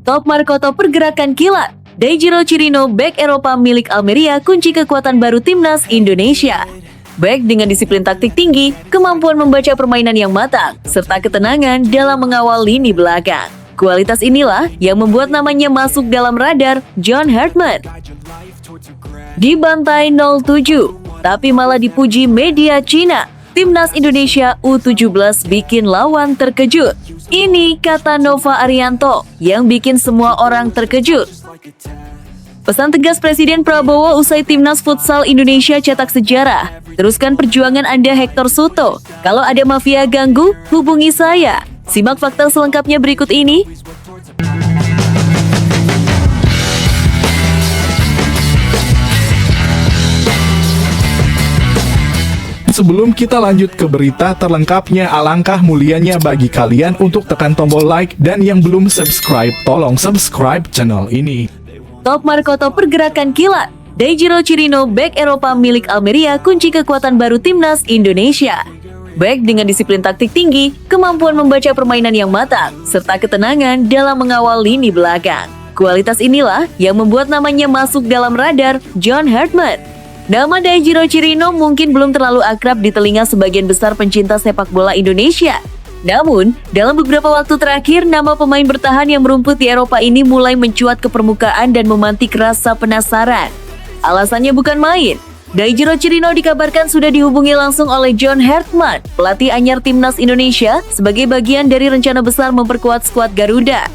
Top Markoto pergerakan kilat. Daijiro Chirino, bek Eropa milik Almeria, kunci kekuatan baru timnas Indonesia. Bek dengan disiplin taktik tinggi, kemampuan membaca permainan yang matang, serta ketenangan dalam mengawal lini belakang. Kualitas inilah yang membuat namanya masuk dalam radar John Hartman. Dibantai 0-7, tapi malah dipuji media Cina. Timnas Indonesia U17 bikin lawan terkejut. Ini kata Nova Arianto yang bikin semua orang terkejut. Pesan tegas Presiden Prabowo usai Timnas Futsal Indonesia cetak sejarah. Teruskan perjuangan Anda Hector Soto. Kalau ada mafia ganggu, hubungi saya. Simak fakta selengkapnya berikut ini. Sebelum kita lanjut ke berita terlengkapnya, alangkah mulianya bagi kalian untuk tekan tombol like dan yang belum subscribe, tolong subscribe channel ini. Top Markoto pergerakan kilat. Daijiro Chirino, bek Eropa milik Almeria, kunci kekuatan baru timnas Indonesia. Bek dengan disiplin taktik tinggi, kemampuan membaca permainan yang matang, serta ketenangan dalam mengawal lini belakang. Kualitas inilah yang membuat namanya masuk dalam radar John Hartman. Nama Daijiro Chirino mungkin belum terlalu akrab di telinga sebagian besar pencinta sepak bola Indonesia. Namun, dalam beberapa waktu terakhir, nama pemain bertahan yang merumput di Eropa ini mulai mencuat ke permukaan dan memantik rasa penasaran. Alasannya bukan main. Daijiro Chirino dikabarkan sudah dihubungi langsung oleh John Hartman, pelatih anyar timnas Indonesia, sebagai bagian dari rencana besar memperkuat skuad Garuda.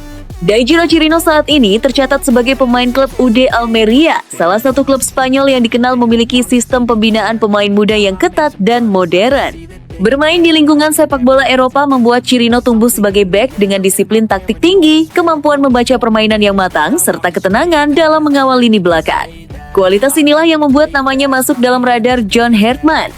Daijiro Chirino saat ini tercatat sebagai pemain klub UD Almeria, salah satu klub Spanyol yang dikenal memiliki sistem pembinaan pemain muda yang ketat dan modern. Bermain di lingkungan sepak bola Eropa membuat Chirino tumbuh sebagai bek dengan disiplin taktik tinggi, kemampuan membaca permainan yang matang, serta ketenangan dalam mengawal lini belakang. Kualitas inilah yang membuat namanya masuk dalam radar John Hartman.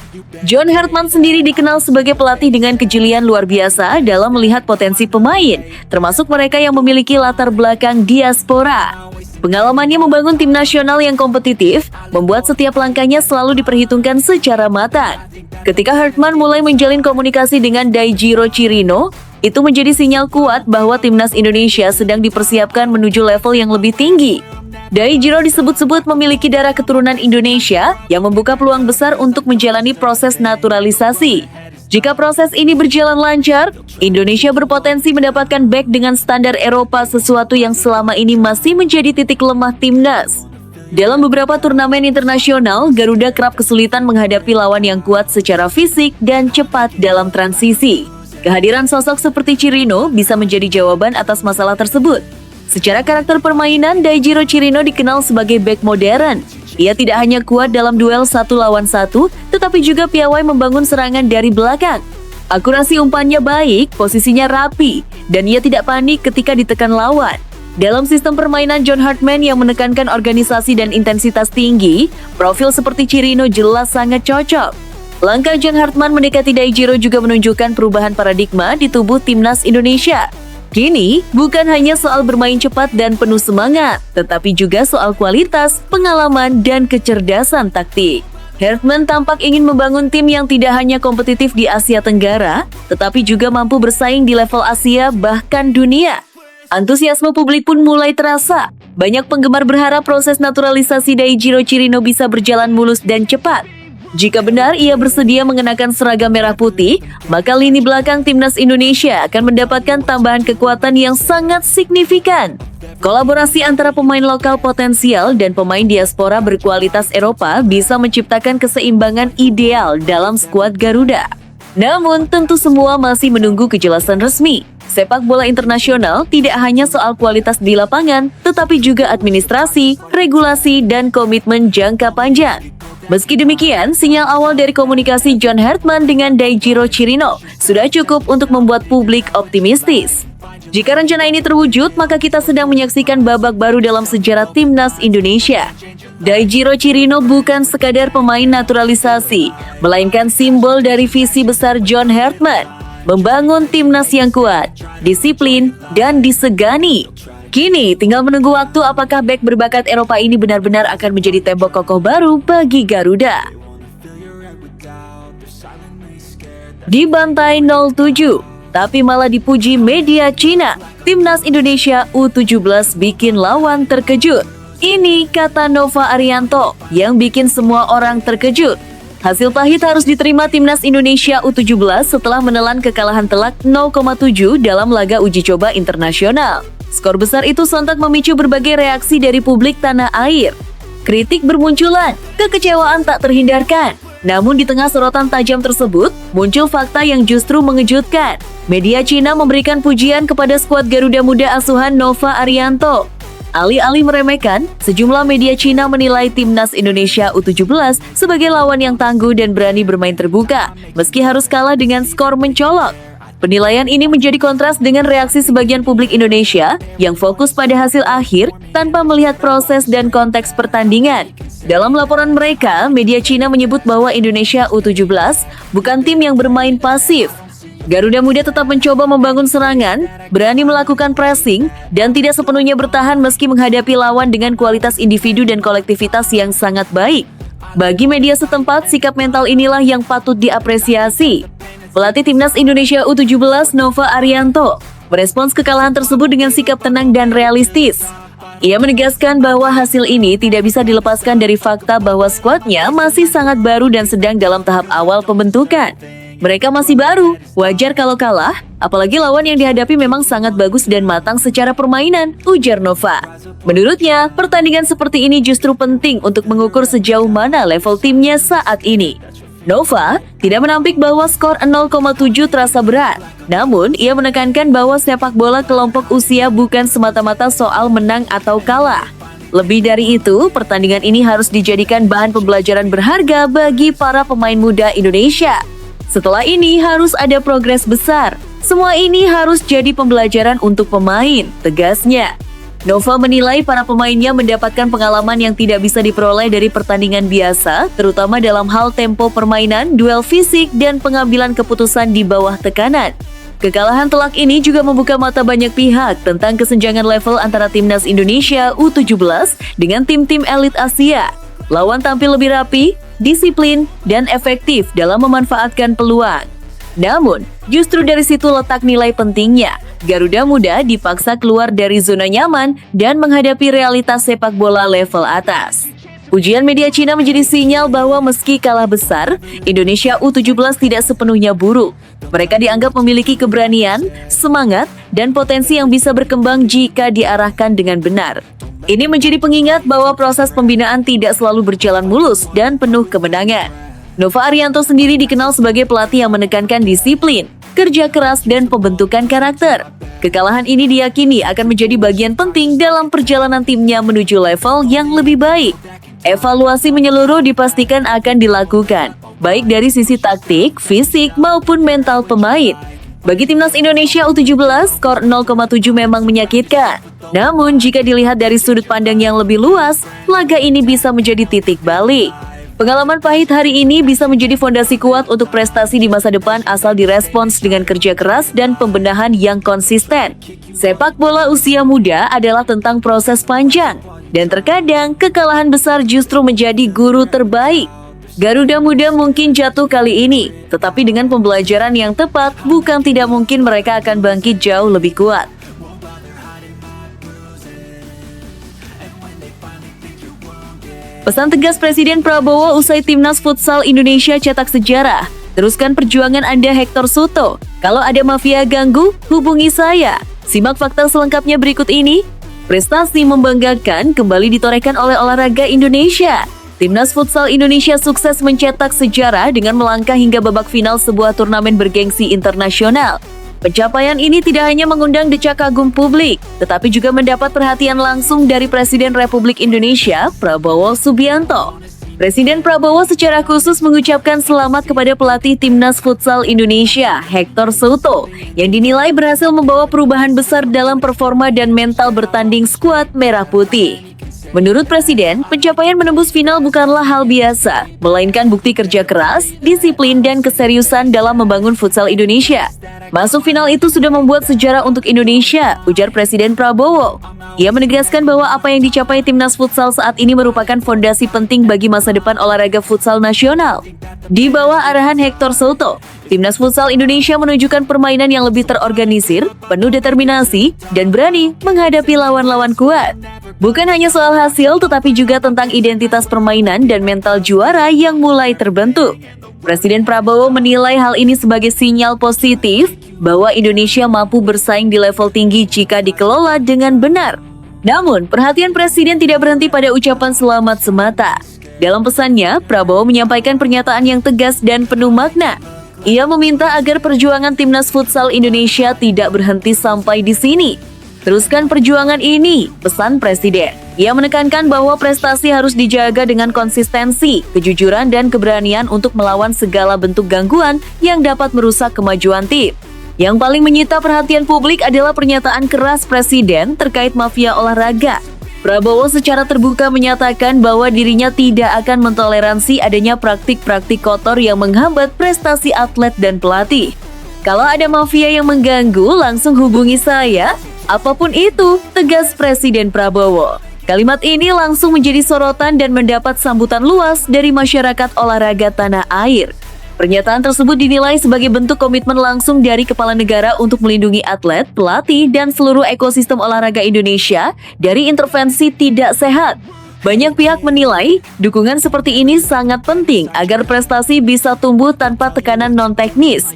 John Hartman sendiri dikenal sebagai pelatih dengan kejelian luar biasa dalam melihat potensi pemain, termasuk mereka yang memiliki latar belakang diaspora. Pengalamannya membangun tim nasional yang kompetitif, membuat setiap langkahnya selalu diperhitungkan secara matang. Ketika Hartman mulai menjalin komunikasi dengan Daijiro Chirino, itu menjadi sinyal kuat bahwa timnas Indonesia sedang dipersiapkan menuju level yang lebih tinggi. Daijiro disebut-sebut memiliki darah keturunan Indonesia yang membuka peluang besar untuk menjalani proses naturalisasi. Jika proses ini berjalan lancar, Indonesia berpotensi mendapatkan bek dengan standar Eropa, sesuatu yang selama ini masih menjadi titik lemah timnas. Dalam beberapa turnamen internasional, Garuda kerap kesulitan menghadapi lawan yang kuat secara fisik dan cepat dalam transisi. Kehadiran sosok seperti Chirino bisa menjadi jawaban atas masalah tersebut. Secara karakter permainan, Daijiro Chirino dikenal sebagai bek modern. Ia tidak hanya kuat dalam duel 1 lawan 1, tetapi juga piawai membangun serangan dari belakang. Akurasi umpannya baik, posisinya rapi, dan ia tidak panik ketika ditekan lawan. Dalam sistem permainan John Hartman yang menekankan organisasi dan intensitas tinggi, profil seperti Chirino jelas sangat cocok. Langkah John Hartman mendekati Daijiro juga menunjukkan perubahan paradigma di tubuh timnas Indonesia. Kini, bukan hanya soal bermain cepat dan penuh semangat, tetapi juga soal kualitas, pengalaman, dan kecerdasan taktik. Hartman tampak ingin membangun tim yang tidak hanya kompetitif di Asia Tenggara, tetapi juga mampu bersaing di level Asia bahkan dunia. Antusiasme publik pun mulai terasa. Banyak penggemar berharap proses naturalisasi Daijiro Chirino bisa berjalan mulus dan cepat. Jika benar ia bersedia mengenakan seragam merah putih, maka lini belakang timnas Indonesia akan mendapatkan tambahan kekuatan yang sangat signifikan. Kolaborasi antara pemain lokal potensial dan pemain diaspora berkualitas Eropa bisa menciptakan keseimbangan ideal dalam skuad Garuda. Namun, tentu semua masih menunggu kejelasan resmi. Sepak bola internasional tidak hanya soal kualitas di lapangan, tetapi juga administrasi, regulasi, dan komitmen jangka panjang. Meski demikian, sinyal awal dari komunikasi John Hartman dengan Daijiro Chirino sudah cukup untuk membuat publik optimistis. Jika rencana ini terwujud, maka kita sedang menyaksikan babak baru dalam sejarah timnas Indonesia. Daijiro Chirino bukan sekadar pemain naturalisasi, melainkan simbol dari visi besar John Hartman, membangun timnas yang kuat, disiplin, dan disegani. Kini tinggal menunggu waktu apakah bek berbakat Eropa ini benar-benar akan menjadi tembok kokoh baru bagi Garuda. Dibantai 0-7, tapi malah dipuji media Cina. Timnas Indonesia U17 bikin lawan terkejut. Ini kata Nova Arianto yang bikin semua orang terkejut. Hasil pahit harus diterima Timnas Indonesia U17 setelah menelan kekalahan telak 0,7 dalam laga uji coba internasional. Skor besar itu sontak memicu berbagai reaksi dari publik tanah air. Kritik bermunculan, kekecewaan tak terhindarkan. Namun di tengah sorotan tajam tersebut, muncul fakta yang justru mengejutkan. Media Cina memberikan pujian kepada skuad Garuda Muda asuhan Nova Arianto. Alih-alih meremehkan, sejumlah media Cina menilai Timnas Indonesia U17 sebagai lawan yang tangguh dan berani bermain terbuka, meski harus kalah dengan skor mencolok. Penilaian ini menjadi kontras dengan reaksi sebagian publik Indonesia yang fokus pada hasil akhir tanpa melihat proses dan konteks pertandingan. Dalam laporan mereka, media Cina menyebut bahwa Indonesia U17 bukan tim yang bermain pasif. Garuda Muda tetap mencoba membangun serangan, berani melakukan pressing, dan tidak sepenuhnya bertahan meski menghadapi lawan dengan kualitas individu dan kolektivitas yang sangat baik. Bagi media setempat, sikap mental inilah yang patut diapresiasi. Pelatih Timnas Indonesia U17 Nova Arianto merespons kekalahan tersebut dengan sikap tenang dan realistis. Ia menegaskan bahwa hasil ini tidak bisa dilepaskan dari fakta bahwa skuadnya masih sangat baru dan sedang dalam tahap awal pembentukan. Mereka masih baru, wajar kalau kalah, apalagi lawan yang dihadapi memang sangat bagus dan matang secara permainan, ujar Nova. Menurutnya, pertandingan seperti ini justru penting untuk mengukur sejauh mana level timnya saat ini. Nova tidak menampik bahwa skor 0,7 terasa berat, namun ia menekankan bahwa sepak bola kelompok usia bukan semata-mata soal menang atau kalah. Lebih dari itu, pertandingan ini harus dijadikan bahan pembelajaran berharga bagi para pemain muda Indonesia. Setelah ini harus ada progres besar. Semua ini harus jadi pembelajaran untuk pemain, tegasnya. Nova menilai para pemainnya mendapatkan pengalaman yang tidak bisa diperoleh dari pertandingan biasa, terutama dalam hal tempo permainan, duel fisik, dan pengambilan keputusan di bawah tekanan. Kekalahan telak ini juga membuka mata banyak pihak tentang kesenjangan level antara Timnas Indonesia U17 dengan tim-tim elit Asia. Lawan tampil lebih rapi, disiplin, dan efektif dalam memanfaatkan peluang. Namun, justru dari situ letak nilai pentingnya. Garuda Muda dipaksa keluar dari zona nyaman dan menghadapi realitas sepak bola level atas. Ujian media Cina menjadi sinyal bahwa meski kalah besar, Indonesia U17 tidak sepenuhnya buruk. Mereka dianggap memiliki keberanian, semangat, dan potensi yang bisa berkembang jika diarahkan dengan benar. Ini menjadi pengingat bahwa proses pembinaan tidak selalu berjalan mulus dan penuh kemenangan. Nova Arianto sendiri dikenal sebagai pelatih yang menekankan disiplin, kerja keras, dan pembentukan karakter. Kekalahan ini diyakini akan menjadi bagian penting dalam perjalanan timnya menuju level yang lebih baik. Evaluasi menyeluruh dipastikan akan dilakukan, baik dari sisi taktik, fisik, maupun mental pemain. Bagi Timnas Indonesia U17, skor 0,7 memang menyakitkan. Namun, jika dilihat dari sudut pandang yang lebih luas, laga ini bisa menjadi titik balik. Pengalaman pahit hari ini bisa menjadi fondasi kuat untuk prestasi di masa depan asal direspons dengan kerja keras dan pembenahan yang konsisten. Sepak bola usia muda adalah tentang proses panjang, dan terkadang kekalahan besar justru menjadi guru terbaik. Garuda Muda mungkin jatuh kali ini, tetapi dengan pembelajaran yang tepat, bukan tidak mungkin mereka akan bangkit jauh lebih kuat. Pesan tegas Presiden Prabowo usai Timnas Futsal Indonesia cetak sejarah. Teruskan perjuangan Anda Hector Soto. Kalau ada mafia ganggu, hubungi saya. Simak fakta selengkapnya berikut ini. Prestasi membanggakan kembali ditorehkan oleh olahraga Indonesia. Timnas Futsal Indonesia sukses mencetak sejarah dengan melangkah hingga babak final sebuah turnamen bergengsi internasional. Pencapaian ini tidak hanya mengundang decak kagum publik, tetapi juga mendapat perhatian langsung dari Presiden Republik Indonesia, Prabowo Subianto. Presiden Prabowo secara khusus mengucapkan selamat kepada pelatih Timnas Futsal Indonesia, Hector Soto, yang dinilai berhasil membawa perubahan besar dalam performa dan mental bertanding skuad Merah Putih. Menurut Presiden, pencapaian menembus final bukanlah hal biasa, melainkan bukti kerja keras, disiplin, dan keseriusan dalam membangun futsal Indonesia. Masuk final itu sudah membuat sejarah untuk Indonesia, ujar Presiden Prabowo. Ia menegaskan bahwa apa yang dicapai timnas futsal saat ini merupakan fondasi penting bagi masa depan olahraga futsal nasional. Di bawah arahan Hector Soto, timnas futsal Indonesia menunjukkan permainan yang lebih terorganisir, penuh determinasi, dan berani menghadapi lawan-lawan kuat. Bukan hanya soal hasil, tetapi juga tentang identitas permainan dan mental juara yang mulai terbentuk. Presiden Prabowo menilai hal ini sebagai sinyal positif bahwa Indonesia mampu bersaing di level tinggi jika dikelola dengan benar. Namun, perhatian Presiden tidak berhenti pada ucapan selamat semata. Dalam pesannya, Prabowo menyampaikan pernyataan yang tegas dan penuh makna. Ia meminta agar perjuangan timnas futsal Indonesia tidak berhenti sampai di sini. Teruskan perjuangan ini, pesan Presiden. Ia menekankan bahwa prestasi harus dijaga dengan konsistensi, kejujuran, dan keberanian untuk melawan segala bentuk gangguan yang dapat merusak kemajuan tim. Yang paling menyita perhatian publik adalah pernyataan keras Presiden terkait mafia olahraga. Prabowo secara terbuka menyatakan bahwa dirinya tidak akan mentoleransi adanya praktik-praktik kotor yang menghambat prestasi atlet dan pelatih. Kalau ada mafia yang mengganggu, langsung hubungi saya. Apapun itu, tegas Presiden Prabowo. Kalimat ini langsung menjadi sorotan dan mendapat sambutan luas dari masyarakat olahraga tanah air. Pernyataan tersebut dinilai sebagai bentuk komitmen langsung dari kepala negara untuk melindungi atlet, pelatih, dan seluruh ekosistem olahraga Indonesia dari intervensi tidak sehat. Banyak pihak menilai dukungan seperti ini sangat penting agar prestasi bisa tumbuh tanpa tekanan non-teknis.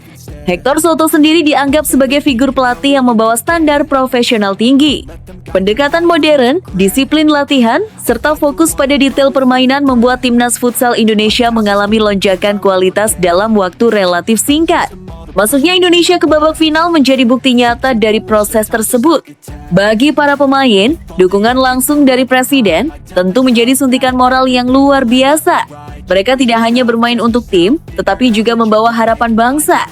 Hector Soto sendiri dianggap sebagai figur pelatih yang membawa standar profesional tinggi. Pendekatan modern, disiplin latihan, serta fokus pada detail permainan membuat timnas futsal Indonesia mengalami lonjakan kualitas dalam waktu relatif singkat. Masuknya Indonesia ke babak final menjadi bukti nyata dari proses tersebut. Bagi para pemain, dukungan langsung dari Presiden tentu menjadi suntikan moral yang luar biasa. Mereka tidak hanya bermain untuk tim, tetapi juga membawa harapan bangsa.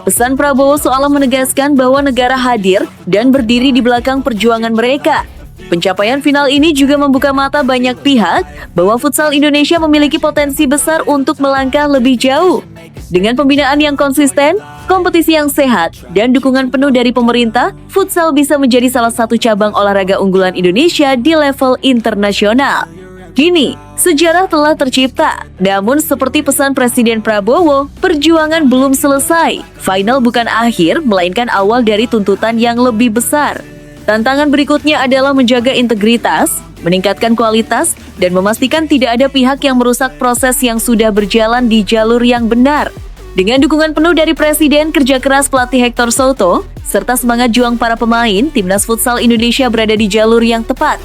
Pesan Prabowo seolah menegaskan bahwa negara hadir dan berdiri di belakang perjuangan mereka. Pencapaian final ini juga membuka mata banyak pihak bahwa futsal Indonesia memiliki potensi besar untuk melangkah lebih jauh. Dengan pembinaan yang konsisten, kompetisi yang sehat, dan dukungan penuh dari pemerintah, futsal bisa menjadi salah satu cabang olahraga unggulan Indonesia di level internasional. Kini, sejarah telah tercipta. Namun seperti pesan Presiden Prabowo, perjuangan belum selesai. Final bukan akhir, melainkan awal dari tuntutan yang lebih besar. Tantangan berikutnya adalah menjaga integritas, meningkatkan kualitas, dan memastikan tidak ada pihak yang merusak proses yang sudah berjalan di jalur yang benar. Dengan dukungan penuh dari Presiden, kerja keras pelatih Hector Soto, serta semangat juang para pemain, timnas futsal Indonesia berada di jalur yang tepat.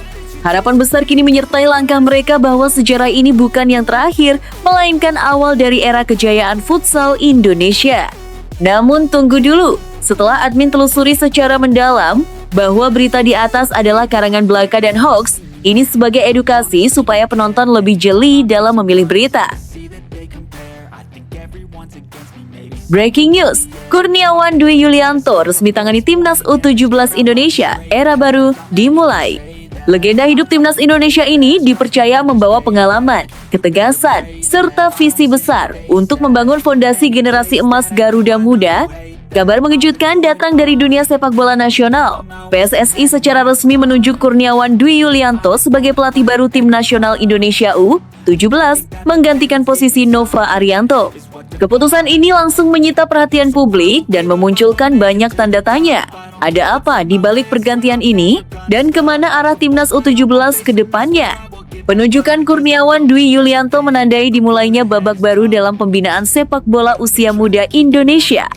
Harapan besar kini menyertai langkah mereka bahwa sejarah ini bukan yang terakhir, melainkan awal dari era kejayaan futsal Indonesia. Namun tunggu dulu, setelah admin telusuri secara mendalam bahwa berita di atas adalah karangan belaka dan hoax, ini sebagai edukasi supaya penonton lebih jeli dalam memilih berita. Breaking news, Kurniawan Dwi Yulianto resmi tangani timnas U17 Indonesia, era baru dimulai. Legenda hidup timnas Indonesia ini dipercaya membawa pengalaman, ketegasan, serta visi besar untuk membangun fondasi generasi emas Garuda Muda. Kabar mengejutkan datang dari dunia sepak bola nasional. PSSI secara resmi menunjuk Kurniawan Dwi Yulianto sebagai pelatih baru tim nasional Indonesia U17, menggantikan posisi Nova Arianto. Keputusan ini langsung menyita perhatian publik dan memunculkan banyak tanda tanya. Ada apa di balik pergantian ini? Dan kemana arah timnas U17 ke depannya? Penunjukan Kurniawan Dwi Yulianto menandai dimulainya babak baru dalam pembinaan sepak bola usia muda Indonesia.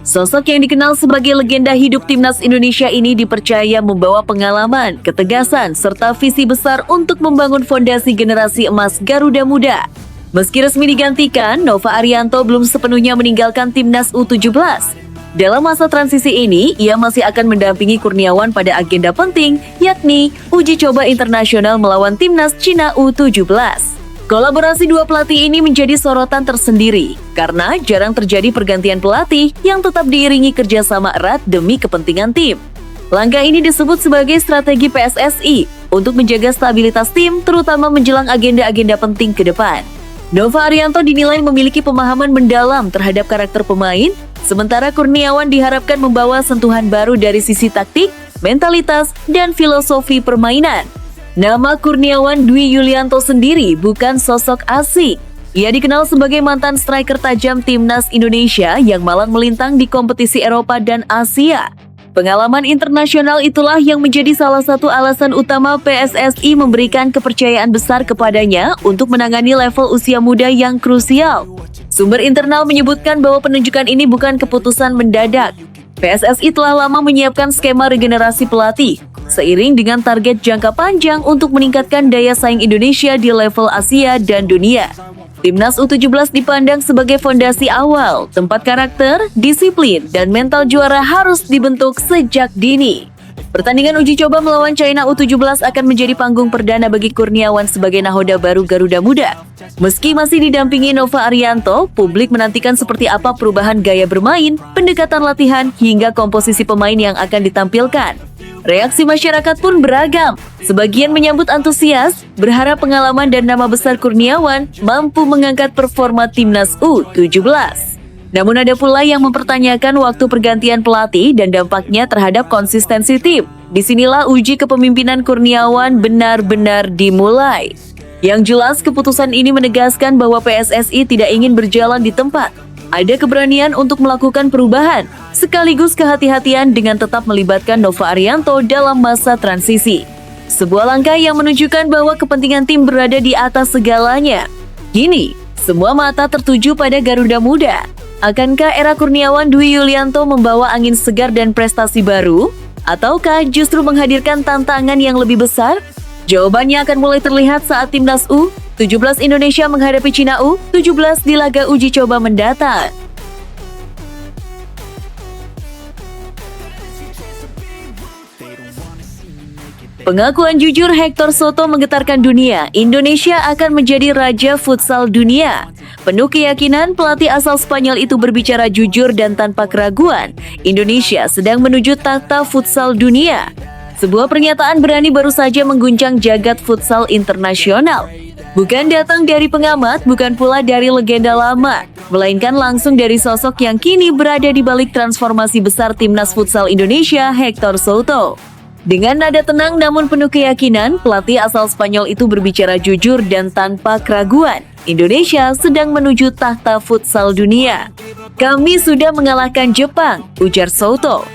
Sosok yang dikenal sebagai legenda hidup timnas Indonesia ini dipercaya membawa pengalaman, ketegasan, serta visi besar untuk membangun fondasi generasi emas Garuda Muda. Meski resmi digantikan, Nova Arianto belum sepenuhnya meninggalkan timnas U17. Dalam masa transisi ini, ia masih akan mendampingi Kurniawan pada agenda penting, yakni uji coba internasional melawan timnas Cina U17. Kolaborasi dua pelatih ini menjadi sorotan tersendiri, karena jarang terjadi pergantian pelatih yang tetap diiringi kerjasama erat demi kepentingan tim. Langkah ini disebut sebagai strategi PSSI untuk menjaga stabilitas tim, terutama menjelang agenda-agenda penting ke depan. Nova Arianto dinilai memiliki pemahaman mendalam terhadap karakter pemain, sementara Kurniawan diharapkan membawa sentuhan baru dari sisi taktik, mentalitas, dan filosofi permainan. Nama Kurniawan Dwi Yulianto sendiri bukan sosok asing. Ia dikenal sebagai mantan striker tajam timnas Indonesia yang malang melintang di kompetisi Eropa dan Asia. Pengalaman internasional itulah yang menjadi salah satu alasan utama PSSI memberikan kepercayaan besar kepadanya untuk menangani level usia muda yang krusial. Sumber internal menyebutkan bahwa penunjukan ini bukan keputusan mendadak. PSSI telah lama menyiapkan skema regenerasi pelatih, seiring dengan target jangka panjang untuk meningkatkan daya saing Indonesia di level Asia dan dunia. Timnas U17 dipandang sebagai fondasi awal, tempat karakter, disiplin, dan mental juara harus dibentuk sejak dini. Pertandingan uji coba melawan China U17 akan menjadi panggung perdana bagi Kurniawan sebagai nahoda baru Garuda Muda. Meski masih didampingi Nova Arianto, publik menantikan seperti apa perubahan gaya bermain, pendekatan latihan, hingga komposisi pemain yang akan ditampilkan. Reaksi masyarakat pun beragam. Sebagian menyambut antusias, berharap pengalaman dan nama besar Kurniawan mampu mengangkat performa timnas U17. Namun ada pula yang mempertanyakan waktu pergantian pelatih dan dampaknya terhadap konsistensi tim. Disinilah uji kepemimpinan Kurniawan benar-benar dimulai. Yang jelas, keputusan ini menegaskan bahwa PSSI tidak ingin berjalan di tempat. Ada keberanian untuk melakukan perubahan, sekaligus kehati-hatian dengan tetap melibatkan Nova Arianto dalam masa transisi. Sebuah langkah yang menunjukkan bahwa kepentingan tim berada di atas segalanya. Kini, semua mata tertuju pada Garuda Muda. Akankah era Kurniawan Dwi Yulianto membawa angin segar dan prestasi baru? Ataukah justru menghadirkan tantangan yang lebih besar? Jawabannya akan mulai terlihat saat timnas U17 Indonesia menghadapi Cina U17 di laga uji coba mendatang. Pengakuan jujur Hector Soto menggetarkan dunia. Indonesia akan menjadi raja futsal dunia. Penuh keyakinan, pelatih asal Spanyol itu berbicara jujur dan tanpa keraguan. Indonesia sedang menuju takhta futsal dunia. Sebuah pernyataan berani baru saja mengguncang jagat futsal internasional. Bukan datang dari pengamat, bukan pula dari legenda lama, melainkan langsung dari sosok yang kini berada di balik transformasi besar timnas futsal Indonesia, Hector Soto. Dengan nada tenang namun penuh keyakinan, pelatih asal Spanyol itu berbicara jujur dan tanpa keraguan. Indonesia sedang menuju takhta futsal dunia. Kami sudah mengalahkan Jepang, ujar Soto.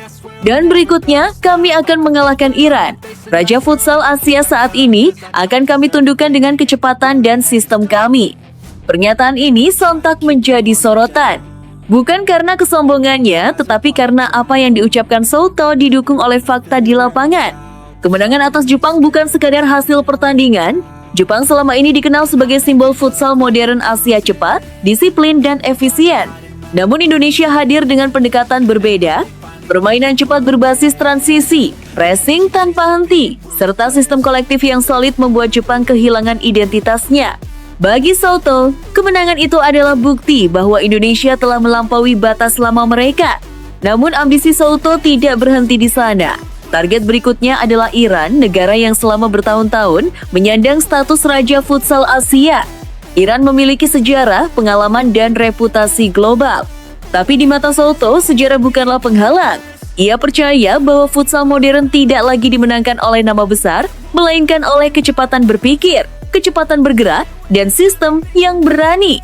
Dan berikutnya, kami akan mengalahkan Iran. Raja futsal Asia saat ini akan kami tundukkan dengan kecepatan dan sistem kami. Pernyataan ini sontak menjadi sorotan. Bukan karena kesombongannya, tetapi karena apa yang diucapkan Soto didukung oleh fakta di lapangan. Kemenangan atas Jepang bukan sekadar hasil pertandingan. Jepang selama ini dikenal sebagai simbol futsal modern Asia cepat, disiplin, dan efisien. Namun Indonesia hadir dengan pendekatan berbeda. Permainan cepat berbasis transisi, pressing tanpa henti, serta sistem kolektif yang solid membuat Jepang kehilangan identitasnya. Bagi Soto, kemenangan itu adalah bukti bahwa Indonesia telah melampaui batas lama mereka. Namun ambisi Soto tidak berhenti di sana. Target berikutnya adalah Iran, negara yang selama bertahun-tahun menyandang status raja futsal Asia. Iran memiliki sejarah, pengalaman, dan reputasi global. Tapi di mata Soto, sejarah bukanlah penghalang. Ia percaya bahwa futsal modern tidak lagi dimenangkan oleh nama besar, melainkan oleh kecepatan berpikir, kecepatan bergerak, dan sistem yang berani.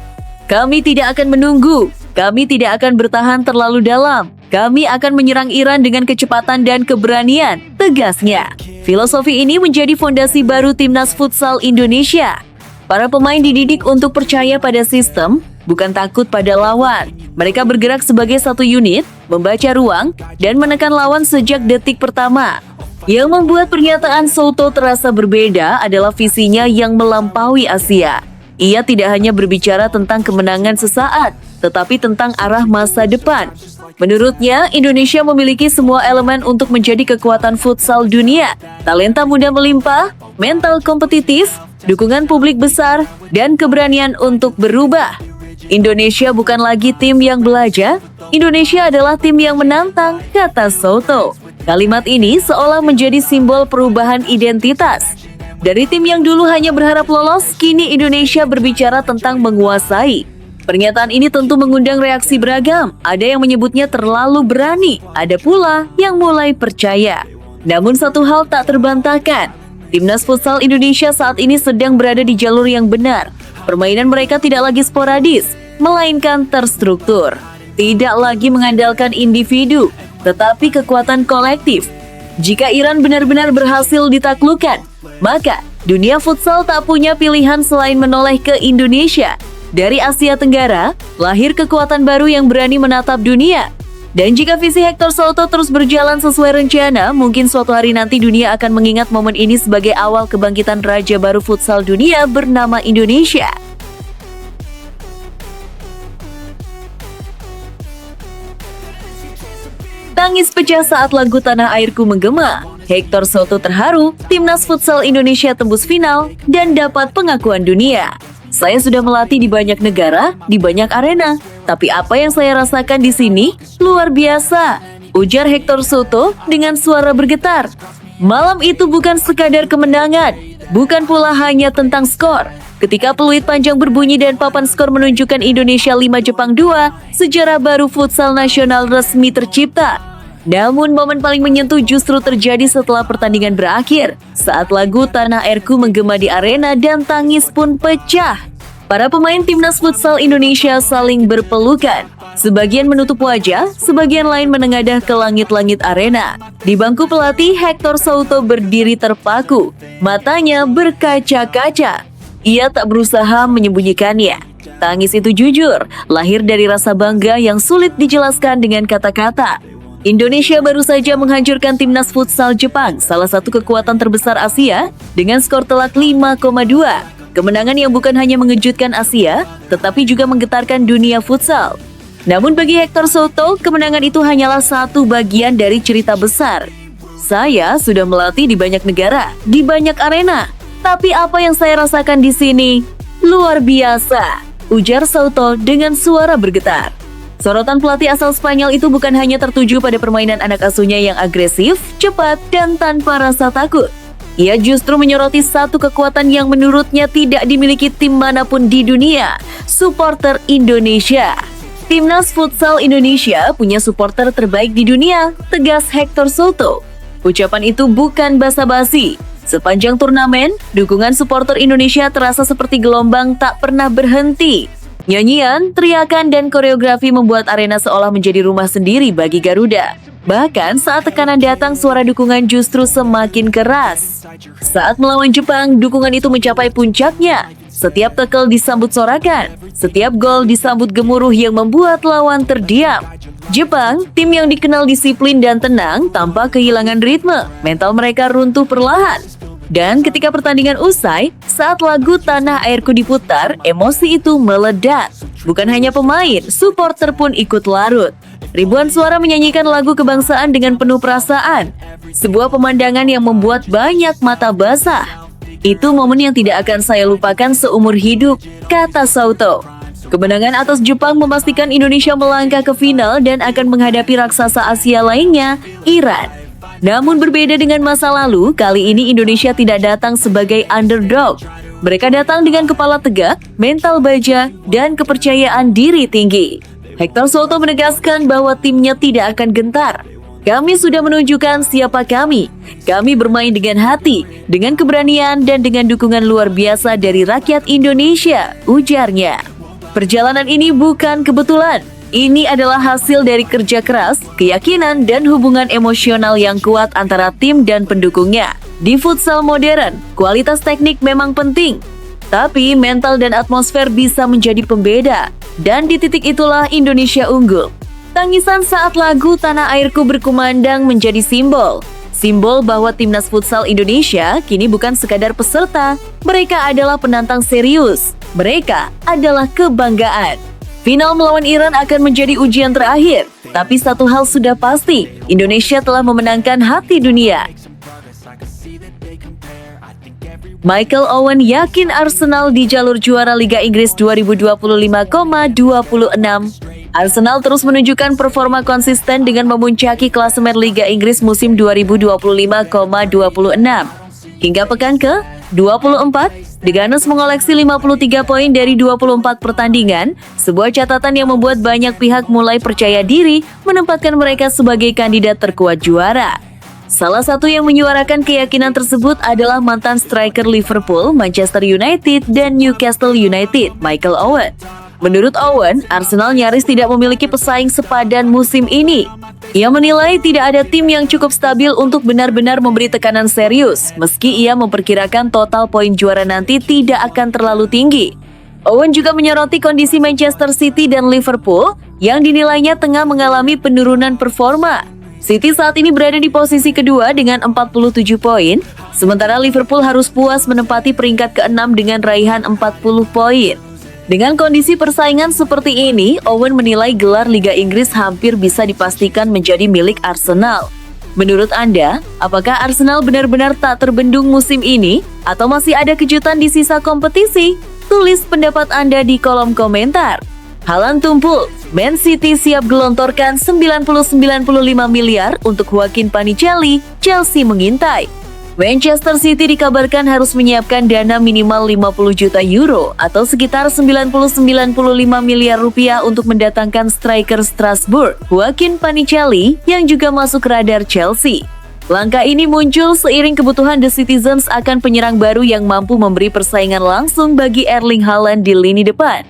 Kami tidak akan menunggu, kami tidak akan bertahan terlalu dalam. Kami akan menyerang Iran dengan kecepatan dan keberanian, tegasnya. Filosofi ini menjadi fondasi baru timnas futsal Indonesia. Para pemain dididik untuk percaya pada sistem, bukan takut pada lawan. Mereka bergerak sebagai satu unit, membaca ruang, dan menekan lawan sejak detik pertama. Yang membuat pernyataan Soto terasa berbeda adalah visinya yang melampaui Asia. Ia tidak hanya berbicara tentang kemenangan sesaat, tetapi tentang arah masa depan. Menurutnya, Indonesia memiliki semua elemen untuk menjadi kekuatan futsal dunia. Talenta muda melimpah, mental kompetitif, dukungan publik besar, dan keberanian untuk berubah. Indonesia bukan lagi tim yang belajar, Indonesia adalah tim yang menantang, kata Soto. Kalimat ini seolah menjadi simbol perubahan identitas. Dari tim yang dulu hanya berharap lolos, kini Indonesia berbicara tentang menguasai. Pernyataan ini tentu mengundang reaksi beragam. Ada yang menyebutnya terlalu berani, ada pula yang mulai percaya. Namun satu hal tak terbantahkan, Timnas Futsal Indonesia saat ini sedang berada di jalur yang benar. Permainan mereka tidak lagi sporadis, melainkan terstruktur. Tidak lagi mengandalkan individu, tetapi kekuatan kolektif. Jika Iran benar-benar berhasil ditaklukkan, maka dunia futsal tak punya pilihan selain menoleh ke Indonesia. Dari Asia Tenggara, lahir kekuatan baru yang berani menatap dunia. Dan jika visi Hector Souto terus berjalan sesuai rencana, mungkin suatu hari nanti dunia akan mengingat momen ini sebagai awal kebangkitan raja baru futsal dunia bernama Indonesia. Tangis pecah saat lagu Tanah Airku menggema. Hector Souto terharu, Timnas Futsal Indonesia tembus final dan dapat pengakuan dunia. Saya sudah melatih di banyak negara, di banyak arena. Tapi apa yang saya rasakan di sini luar biasa, ujar Hector Souto dengan suara bergetar. Malam itu bukan sekadar kemenangan, bukan pula hanya tentang skor. Ketika peluit panjang berbunyi dan papan skor menunjukkan Indonesia 5 Jepang 2, sejarah baru futsal nasional resmi tercipta. Namun momen paling menyentuh justru terjadi setelah pertandingan berakhir, saat lagu Tanah Airku menggema di arena dan tangis pun pecah. Para pemain Timnas Futsal Indonesia saling berpelukan. Sebagian menutup wajah, sebagian lain menengadah ke langit-langit arena. Di bangku pelatih, Hector Souto berdiri terpaku, matanya berkaca-kaca. Ia tak berusaha menyembunyikannya. Tangis itu jujur, lahir dari rasa bangga yang sulit dijelaskan dengan kata-kata. Indonesia baru saja menghancurkan Timnas Futsal Jepang, salah satu kekuatan terbesar Asia, dengan skor telak 5,2. Kemenangan yang bukan hanya mengejutkan Asia, tetapi juga menggetarkan dunia futsal. Namun bagi Hector Souto, kemenangan itu hanyalah satu bagian dari cerita besar. Saya sudah melatih di banyak negara, di banyak arena. Tapi apa yang saya rasakan di sini luar biasa, ujar Souto dengan suara bergetar. Sorotan pelatih asal Spanyol itu bukan hanya tertuju pada permainan anak asuhnya yang agresif, cepat, dan tanpa rasa takut. Ia justru menyoroti satu kekuatan yang menurutnya tidak dimiliki tim manapun di dunia, supporter Indonesia. Timnas Futsal Indonesia punya supporter terbaik di dunia, tegas Hector Souto. Ucapan itu bukan basa-basi. Sepanjang turnamen, dukungan supporter Indonesia terasa seperti gelombang tak pernah berhenti. Nyanyian, teriakan, dan koreografi membuat arena seolah menjadi rumah sendiri bagi Garuda. Bahkan saat tekanan datang, suara dukungan justru semakin keras. Saat melawan Jepang, dukungan itu mencapai puncaknya. Setiap tackle disambut sorakan, setiap gol disambut gemuruh yang membuat lawan terdiam. Jepang, tim yang dikenal disiplin dan tenang, tampak kehilangan ritme. Mental mereka runtuh perlahan. Dan ketika pertandingan usai, saat lagu Tanah Airku diputar, emosi itu meledak. Bukan hanya pemain, supporter pun ikut larut. Ribuan suara menyanyikan lagu kebangsaan dengan penuh perasaan. Sebuah pemandangan yang membuat banyak mata basah. Itu momen yang tidak akan saya lupakan seumur hidup, kata Souto. Kemenangan atas Jepang memastikan Indonesia melangkah ke final dan akan menghadapi raksasa Asia lainnya, Iran. Namun berbeda dengan masa lalu, kali ini Indonesia tidak datang sebagai underdog. Mereka datang dengan kepala tegak, mental baja, dan kepercayaan diri tinggi. Hector Souto menegaskan bahwa timnya tidak akan gentar. Kami sudah menunjukkan siapa kami. Kami bermain dengan hati, dengan keberanian, dan dengan dukungan luar biasa dari rakyat Indonesia, ujarnya. Perjalanan ini bukan kebetulan. Ini adalah hasil dari kerja keras, keyakinan, dan hubungan emosional yang kuat antara tim dan pendukungnya. Di futsal modern, kualitas teknik memang penting, tapi mental dan atmosfer bisa menjadi pembeda. Dan di titik itulah Indonesia unggul. Tangisan saat lagu Tanah Airku berkumandang menjadi simbol. Simbol bahwa Timnas Futsal Indonesia kini bukan sekadar peserta, mereka adalah penantang serius. Mereka adalah kebanggaan. Final melawan Iran akan menjadi ujian terakhir, tapi satu hal sudah pasti, Indonesia telah memenangkan hati dunia. Michael Owen yakin Arsenal di jalur juara Liga Inggris 2025,26 Arsenal terus menunjukkan performa konsisten dengan memuncaki klasemen Liga Inggris musim 2025,26. Hingga pekan ke-24, The Gunners mengoleksi 53 poin dari 24 pertandingan, sebuah catatan yang membuat banyak pihak mulai percaya diri menempatkan mereka sebagai kandidat terkuat juara. Salah satu yang menyuarakan keyakinan tersebut adalah mantan striker Liverpool, Manchester United, dan Newcastle United, Michael Owen. Menurut Owen, Arsenal nyaris tidak memiliki pesaing sepadan musim ini. Ia menilai tidak ada tim yang cukup stabil untuk benar-benar memberi tekanan serius, meski ia memperkirakan total poin juara nanti tidak akan terlalu tinggi. Owen juga menyoroti kondisi Manchester City dan Liverpool yang dinilainya tengah mengalami penurunan performa. City saat ini berada di posisi kedua dengan 47 poin, sementara Liverpool harus puas menempati peringkat ke-6 dengan raihan 40 poin. Dengan kondisi persaingan seperti ini, Owen menilai gelar Liga Inggris hampir bisa dipastikan menjadi milik Arsenal. Menurut Anda, apakah Arsenal benar-benar tak terbendung musim ini? Atau masih ada kejutan di sisa kompetisi? Tulis pendapat Anda di kolom komentar. Haaland tumpul, Man City siap gelontorkan 90-95 miliar untuk Joaquin Panicelli, Chelsea mengintai. Manchester City dikabarkan harus menyiapkan dana minimal 50 juta euro atau sekitar 90-95 miliar rupiah untuk mendatangkan striker Strasbourg, Joaquin Panicelli, yang juga masuk radar Chelsea. Langkah ini muncul seiring kebutuhan The Citizens akan penyerang baru yang mampu memberi persaingan langsung bagi Erling Haaland di lini depan.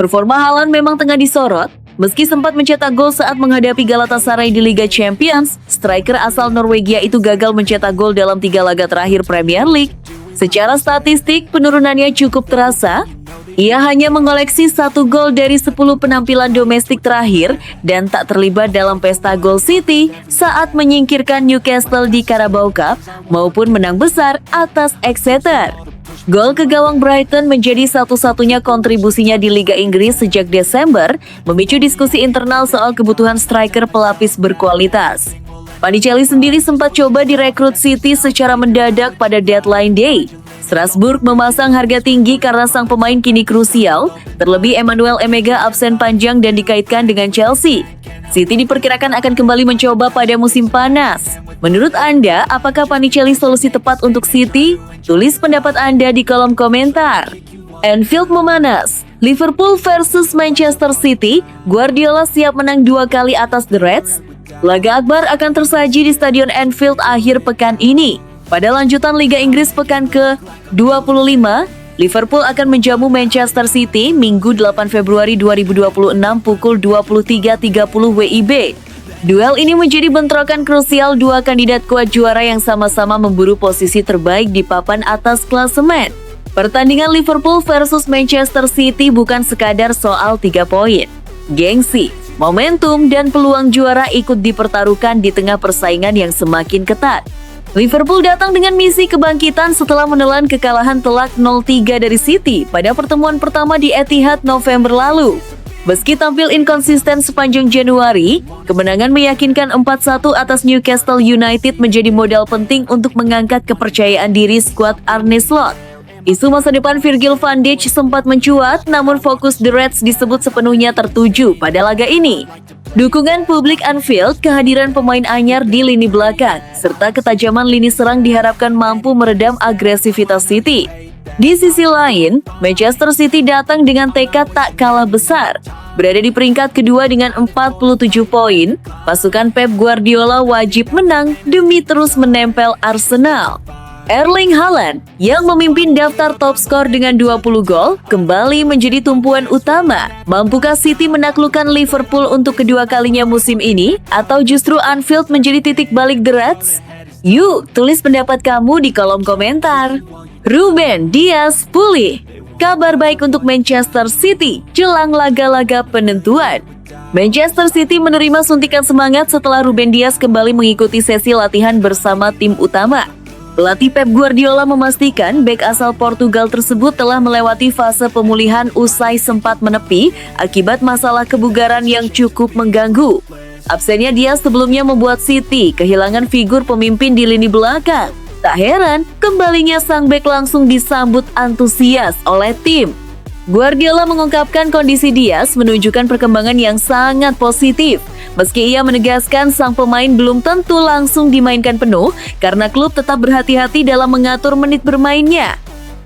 Performa Haaland memang tengah disorot. Meski sempat mencetak gol saat menghadapi Galatasaray di Liga Champions, striker asal Norwegia itu gagal mencetak gol dalam 3 laga terakhir Premier League. Secara statistik, penurunannya cukup terasa. Ia hanya mengoleksi 1 gol dari 10 penampilan domestik terakhir dan tak terlibat dalam pesta gol City saat menyingkirkan Newcastle di Carabao Cup maupun menang besar atas Exeter. Gol ke gawang Brighton menjadi satu-satunya kontribusinya di Liga Inggris sejak Desember, memicu diskusi internal soal kebutuhan striker pelapis berkualitas. Panicelli sendiri sempat coba direkrut City secara mendadak pada deadline day. Strasbourg memasang harga tinggi karena sang pemain kini krusial, terlebih Emmanuel Emega absen panjang dan dikaitkan dengan Chelsea. City diperkirakan akan kembali mencoba pada musim panas. Menurut Anda, apakah Panicelli solusi tepat untuk City? Tulis pendapat Anda di kolom komentar. Anfield memanas. Liverpool versus Manchester City, Guardiola siap menang 2 kali atas The Reds. Laga akbar akan tersaji di Stadion Anfield akhir pekan ini. Pada lanjutan Liga Inggris pekan ke-25, Liverpool akan menjamu Manchester City Minggu 8 Februari 2026 pukul 23.30 WIB. Duel ini menjadi bentrokan krusial dua kandidat kuat juara yang sama-sama memburu posisi terbaik di papan atas klasemen. Pertandingan Liverpool versus Manchester City bukan sekadar soal 3 poin. Gengsi, momentum, dan peluang juara ikut dipertaruhkan di tengah persaingan yang semakin ketat. Liverpool datang dengan misi kebangkitan setelah menelan kekalahan telak 0-3 dari City pada pertemuan pertama di Etihad November lalu. Meski tampil inkonsisten sepanjang Januari, kemenangan meyakinkan 4-1 atas Newcastle United menjadi modal penting untuk mengangkat kepercayaan diri skuad Arne Slot. Isu masa depan Virgil van Dijk sempat mencuat, namun fokus The Reds disebut sepenuhnya tertuju pada laga ini. Dukungan publik Anfield, kehadiran pemain anyar di lini belakang, serta ketajaman lini serang diharapkan mampu meredam agresivitas City. Di sisi lain, Manchester City datang dengan tekad tak kalah besar. Berada di peringkat kedua dengan 47 poin, pasukan Pep Guardiola wajib menang demi terus menempel Arsenal. Erling Haaland yang memimpin daftar top skor dengan 20 gol kembali menjadi tumpuan utama. Mampukah City menaklukkan Liverpool untuk kedua kalinya musim ini? Atau justru Anfield menjadi titik balik The Reds? Yuk, tulis pendapat kamu di kolom komentar. Ruben Dias pulih. Kabar baik untuk Manchester City jelang laga-laga penentuan. Manchester City menerima suntikan semangat setelah Ruben Dias kembali mengikuti sesi latihan bersama tim utama. Pelatih Pep Guardiola memastikan bek asal Portugal tersebut telah melewati fase pemulihan usai sempat menepi akibat masalah kebugaran yang cukup mengganggu. Absennya Dias sebelumnya membuat City kehilangan figur pemimpin di lini belakang. Tak heran, kembalinya sang bek langsung disambut antusias oleh tim. Guardiola mengungkapkan kondisi Diaz menunjukkan perkembangan yang sangat positif. Meski ia menegaskan sang pemain belum tentu langsung dimainkan penuh karena klub tetap berhati-hati dalam mengatur menit bermainnya.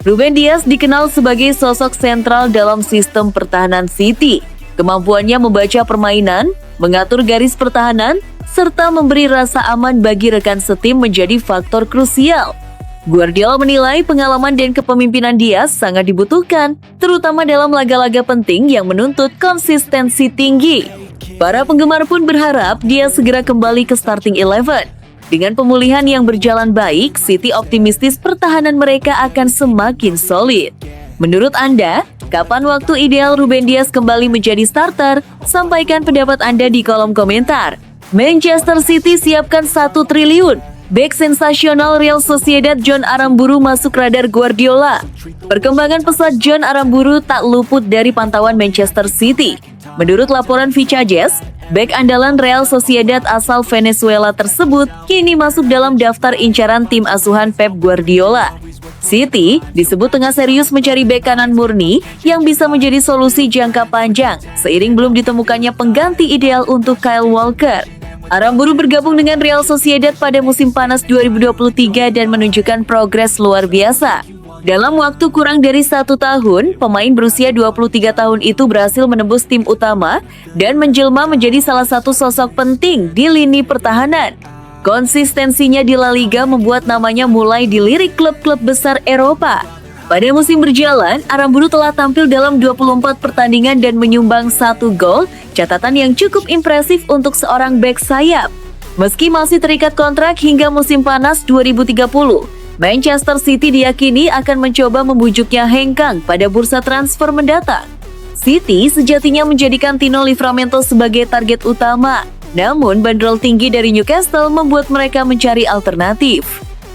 Ruben Dias dikenal sebagai sosok sentral dalam sistem pertahanan City. Kemampuannya membaca permainan, mengatur garis pertahanan, serta memberi rasa aman bagi rekan setim menjadi faktor krusial. Guardiola menilai pengalaman dan kepemimpinan Diaz sangat dibutuhkan, terutama dalam laga-laga penting yang menuntut konsistensi tinggi. Para penggemar pun berharap dia segera kembali ke starting 11. Dengan pemulihan yang berjalan baik, City optimistis pertahanan mereka akan semakin solid. Menurut Anda, kapan waktu ideal Ruben Dias kembali menjadi starter? Sampaikan pendapat Anda di kolom komentar. Manchester City siapkan 1 triliun. Bek sensasional Real Sociedad Jon Aramburu masuk radar Guardiola. Perkembangan pesat Jon Aramburu tak luput dari pantauan Manchester City. Menurut laporan Vicajes, bek andalan Real Sociedad asal Venezuela tersebut kini masuk dalam daftar incaran tim asuhan Pep Guardiola. City disebut tengah serius mencari bek kanan murni yang bisa menjadi solusi jangka panjang, seiring belum ditemukannya pengganti ideal untuk Kyle Walker. Aramburu bergabung dengan Real Sociedad pada musim panas 2023 dan menunjukkan progres luar biasa. Dalam waktu kurang dari 1 tahun, pemain berusia 23 tahun itu berhasil menembus tim utama dan menjelma menjadi salah satu sosok penting di lini pertahanan. Konsistensinya di La Liga membuat namanya mulai dilirik klub-klub besar Eropa. Pada musim berjalan, Aramburu telah tampil dalam 24 pertandingan dan menyumbang 1 gol, catatan yang cukup impresif untuk seorang bek sayap. Meski masih terikat kontrak hingga musim panas 2030, Manchester City diyakini akan mencoba membujuknya hengkang pada bursa transfer mendatang. City sejatinya menjadikan Tino Livramento sebagai target utama, namun bandrol tinggi dari Newcastle membuat mereka mencari alternatif.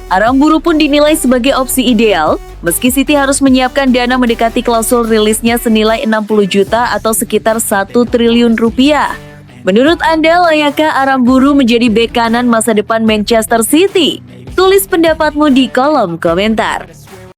Aramburu pun dinilai sebagai opsi ideal, meski City harus menyiapkan dana mendekati klausul rilisnya senilai 60 juta atau sekitar 1 triliun rupiah. Menurut Anda, layakkah Aramburu menjadi bek kanan masa depan Manchester City? Tulis pendapatmu di kolom komentar.